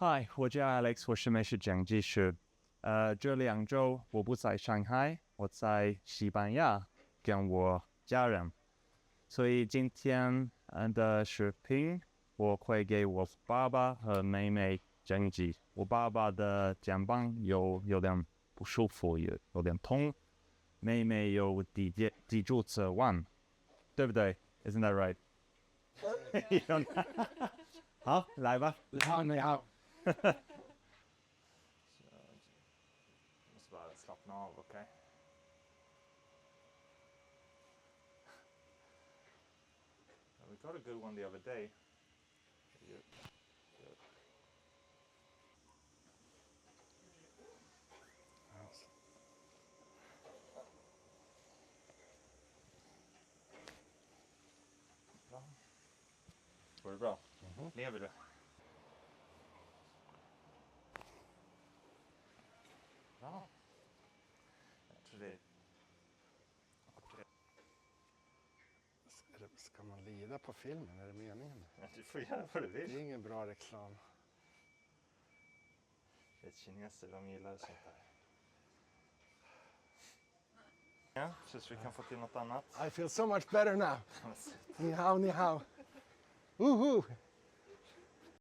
嗨，我叫 Alex，我是美食讲技师。这2周我不在上海，我在西班牙跟我家人，所以今天的视频我会给我爸爸和妹妹讲解。我爸爸的肩膀有点不舒服，有点痛，妹妹有地柱侧弯，对不对 ？Isn't that right？ 好，来吧。你好。Måste bara slappna av, okej? We got a good one the other day. Bra. Går det bra? Lever du? Ja. Jag tror det. Ska man lida på filmen? Är det meningen? Du får göra vad du Det är vill. ingen bra reklam. Vet kineser, de gillar sånt där. Ja, så vi kan få till något annat. I feel so much better now. Ni hao, ni hao. Woohoo!